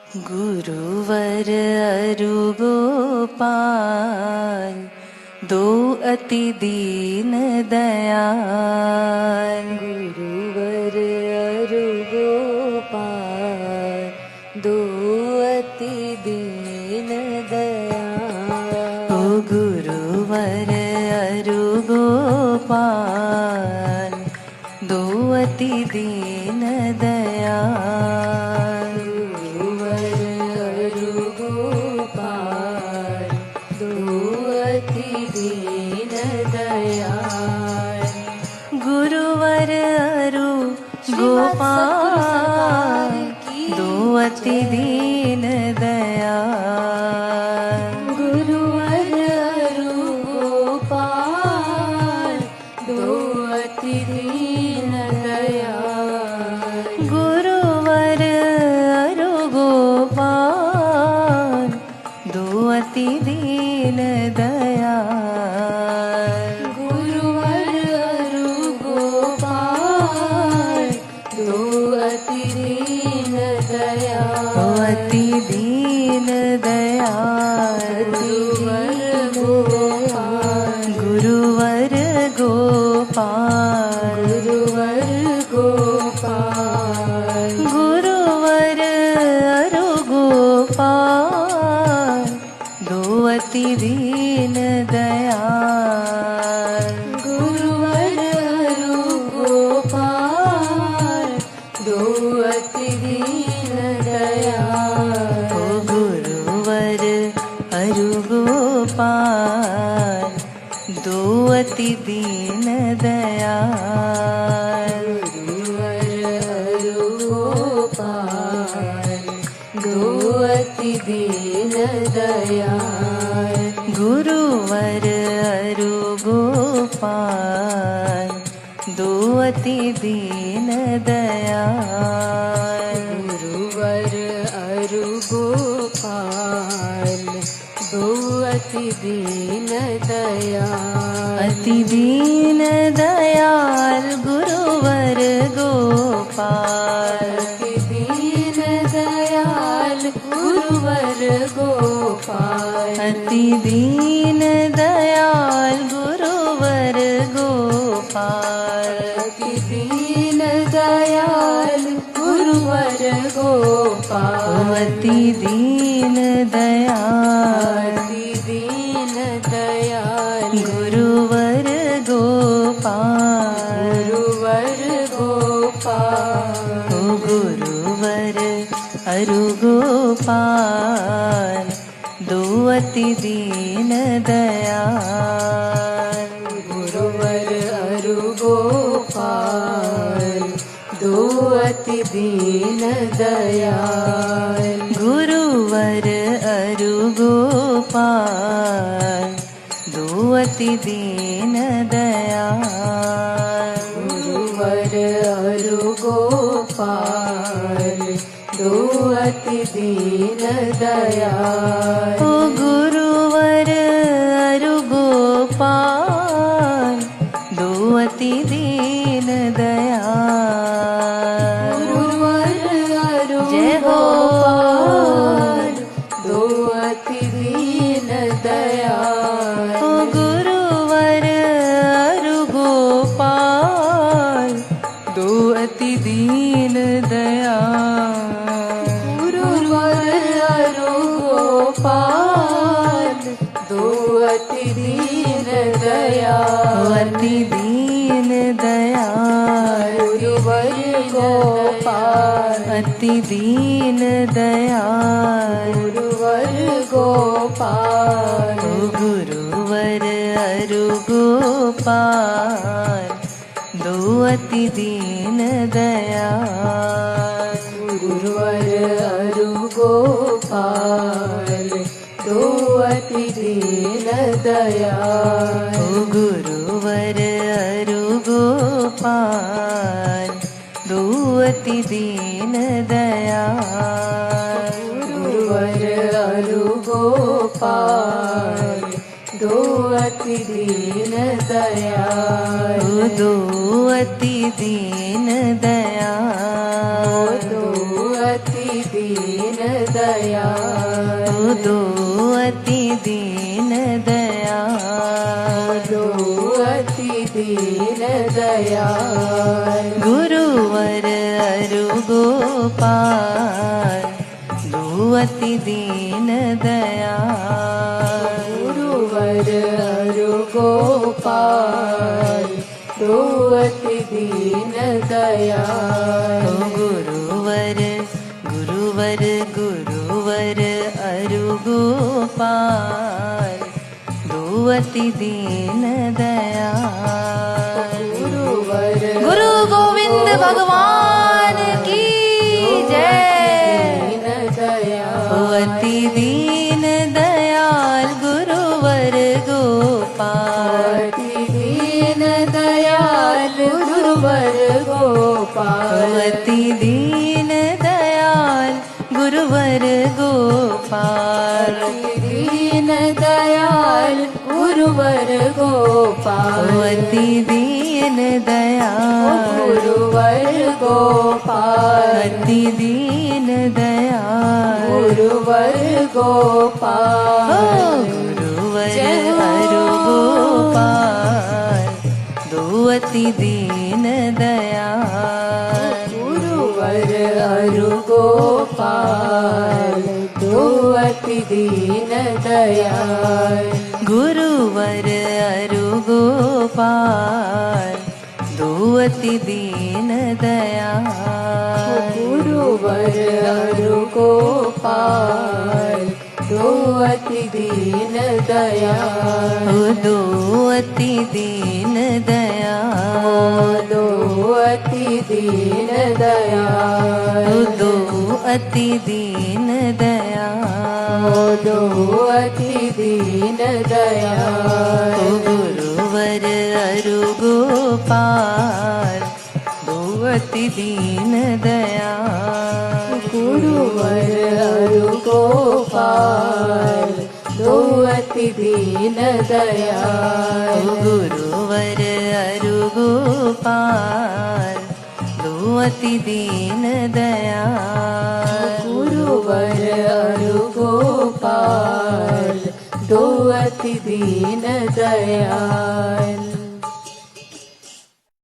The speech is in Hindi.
गुरुवर अरु गोपाल दो अति दीन दयाल। गुरुवर अरु गोपाल दो अति दीन दयाल। ओ गुरुवर अरु गोपाल दो अति दीन दयाल। गुरुवर अरु गोपाल दो अति दीन दयाल। गुरुवर अरु गोपाल दो अति दीन दयाल। गुरुवर अरु गोपाल दो अति दीन दयाल। गुरुवर अरु गोपाल दो अति दीन दयाल। अति दीन दयाल। गुरुवर गोपाल गुरुवर गोपाल गुरुवर अरु गोपाल दो अति दीन दयाल। गुरुवर अरु गोपाल दो अति दीन दयाल। ओ गुरुवर अरु गोपाल दो अति दीन दयाल। गुरुवर अरु गोपाल दो अति दीन दयाल। गुरुवर अरु गोपाल दो अति दीन दयाल। गुरुवर अरु गोपाल दो अति दीन दयाल। अति दीन दयाल गुरुवर गोपाल। अति दीन दयाल गुरुवर गोपाल। अति दीन दयाल गुरुवर गोपाल। अति दीन दयाल गुरुवर गोपाल। अति दीन दयाल अति दीन दयाल गुरुवर गोपाल। गुरुवर गोपाल। ओ गुरुवर अरु गोपाल दो अति दीन दयाल। गुरुवर अरु गोपाल दो अति दीन दयाल। गुरुवर अरु गोपाल दो अति दीन दयाल। गुरुवर अरु गोपाल दो अति दीन दयाल। ओ गुरुवर अरु गोपाल दो अति दीन दयाल। गुरुवर अरु जय हो। गोपाल दो अति दीन दयाल। ओ गुरुवर अरु गोपाल दो अति दीन दयाल। गुरुवर अरु गोपाल दो अति दीन दयाल। अति दीन दयाल गुरुवर गोपाल। अति दीन दयाल। गुरुवर गोपाल। ओ गुरुवर अरु गोपाल दो अति दीन दयाल। गुरुवर अरु गोपाल दो अति दीन दयाल। ओ गुरुवर अरु गोपाल दो अति दीन दयाल। गुरुवर अरु गोपाल दो अति दीन दयाल। ओ दो अति दीन दयाल। दो अति दीन दीन दयाल दो अति दीन दयाल दो अति दीन दयाल गुरुवर अरु गोपाल दो अति दीन दयाल गुरुवर अरु गोपाल दो अति दीन दयाल गुरुवर गुरुवर गुरुवर अरु गोपाल दो अति दीन दयाल गुरुवर गुरु गोविंद भगवान की जय दीन दयाल अति दीन दयाल गुरुवर गोपाल अति दीन दयाल गुरुवर गोपाल अति दीन दयाल गुरुवर गोपाल अति दीन दयाल गुरुवर गोपाल अति दीन दयाल गुरुवर गोपाल अति दीन दयाल गुरुवर गोपाल गुरुवर जय हो। अरु गोपाल दो अति दीन दयाल गुरुवर अरु गोपाल दो अति दीन दयाल गुरुवर अरु गोपाल दो अति दीन दयाल गुरुवर अरु गोपाल दो अति दीन दयाल दो अति दीन दयाल दो अति दीन दयाल दो अति दीन दयाल दो अति दीन दयाल गुरुवर अरु गोपाल दो अति दीन दयाल गुरुवर अरु गोपाल दो अति दीन दयाल गुरुवर अरु गोपाल दो अति दीन दयाल गुरुवर अरु गोपाल दो अति दीन दयाल